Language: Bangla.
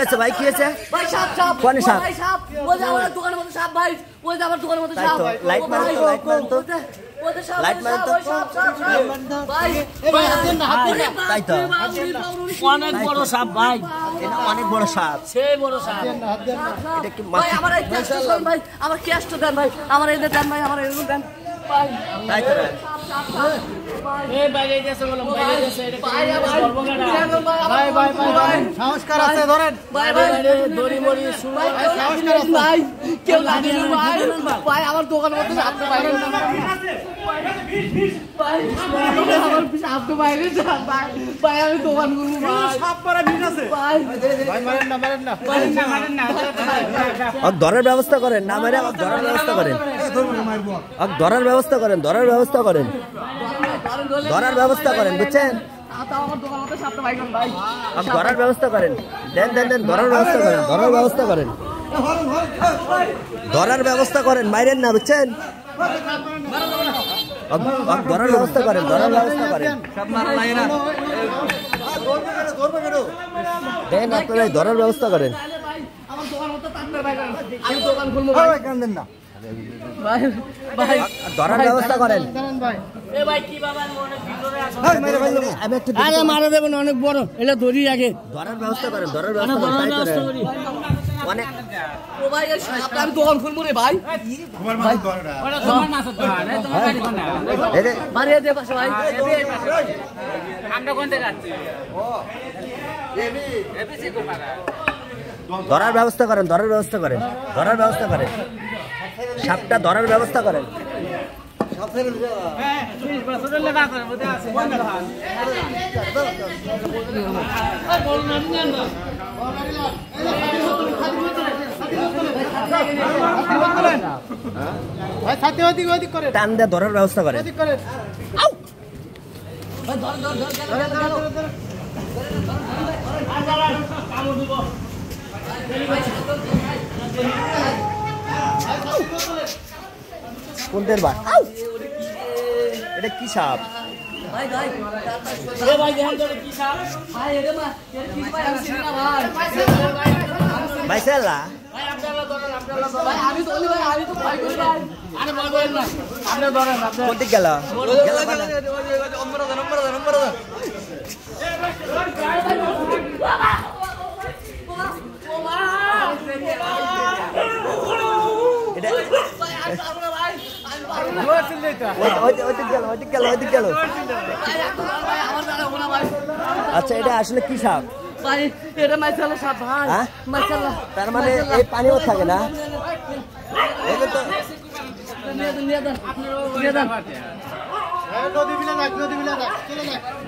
আছে ভাই, কি আছে? ভাই সাপ সাপ কোনে সাপ? ভাই সাপ ওই যে আমার দোকানের মধ্যে সাপ ভাই, ওই যে আমার দোকানের মধ্যে তাই সাপ। তো, লাইট মারেন তো, লাইট মারেন তো। ওই যে সাপ, লাইট মারেন তো। ওই সাপ সাপ ভাই ভাই হাত দেন না, হাত দেন না। তাই তো, অনেক বড় সাপ ভাই, এটা অনেক বড় সাপ। সেই বড় সাপ। এটা কি ভাই আমার এই ক্যাশটা দেন ভাই, আমার ক্যাশটা দেন ভাই, আমার এই দেন ভাই, আমার এই দেন ভাই। তাই তো রে। এই বাইরে গেছে বলো, বাইরে গেছে, এটা ভাই ভাই ভাই ভাই ভাই সংস্কার আছে, ধরেন। ভাই ভাই দড়ি মরি শুরু ভাই ভাই কেউ লাগে না ভাই, ভাই আমার দোকানের মধ্যে সাপ তো বাইরে না ভাই, আমার সাপ তো বাইরে না ভাই, ভাই আমি দোকান করব ভাই, সাপ পাড়া ভিড় আছে। ভাই ভাই মারেন না, মারেন না। আর ধরার ব্যবস্থা করেন, না মেরে আর ধরার ব্যবস্থা করেন। আর ধরার ব্যবস্থা করেন, ধরার ব্যবস্থা করেন, ধরার ব্যবস্থা করেন, বুঝছেন? তাও আমার দোকানের মধ্যে সাপ তো বাইরে না ভাই, আর ধরার ব্যবস্থা করেন, দেন দেন দেন, ধরার ব্যবস্থা করেন, ধরার ব্যবস্থা করেন, ধরার ব্যবস্থা করেন, মাইরেন না, বুঝছেন? ধরার ব্যবস্থা করেন, ধরার ব্যবস্থা করেন, দেন আপনারা ধরার ব্যবস্থা করেন। ভাই আমার দোকানের মধ্যে তাকবে ভাই, আমি দোকান খুলবো ভাই, কান্দেন না। ভাই ভাই ধরার ব্যবস্থা করেন। জানেন ভাই। এ ভাই কি বাবা অনেক ভিতরে আছে। আমি একটু আরে মারা দেবেন, অনেক বড়, এটা ধরি আগে। ধরার ব্যবস্থা করেন, ধরার ব্যবস্থা করেন, তাই করেন। অনেক ও ভাই এই সাপ আমি দোকান খুলবো রে ভাই, ওটা তোমার না আছে তো, না তোমার গাড়ি কোন না। এই যে মারিয়ে দে পাশে ভাই, আমরা কোন থেকে যাচ্ছি? এবিসি তো পারা। ধরার ব্যবস্থা করেন, ধরার ব্যবস্থা করেন, ধরার ব্যবস্থা করেন, সাপটা ধরার ব্যবস্থা করেন। হ্যাঁ 30 বছরের লেখা আছে মধ্যে আছে। আর বল না জান না। ভাই ছাতি ওদিক ওদিক করেন, টান দিয়ে ধরার ব্যবস্থা করেন। ওদিক করেন। ভাই ধর ধর ধর কামড় দিব। কোনদের বার? এটা কি সাপ? ভাই ভাই এ ভাই দেখেন তো কি সাপ। ভাই এরে মা এর কি ভাই আমি চিনি না ভাই, বাইসেলা ভাই আপনারা ধরেন, আপনারা ধরেন। ভাই আমি তো ভাই আমি তো ভয় করি ভাই, আরে ভয় করেন না, আপনি ধরেন, আপনি। কোন দিক গেল? এটা ভাই আমি পারবো না ভাই, আমি পারবো না ওইদিক গেল, ওইদিক গেল, ওইদিক গেল। ভাই ভাই আমার দ্বারা হবে না ভাই, আচ্ছা, এটা আসলে কি সাপ? ভাই এটা মাইশাআল্লাহ সাপ ভাই, হ্যাঁ? মাইশাআল্লাহ। তার মানে এই পানিও থাকে না? এটা তো নিয়ে দেন নিয়ে দেন নিয়ে দেন। নদী বিলা যাক, নদী বিলা যাক, চলে যাক।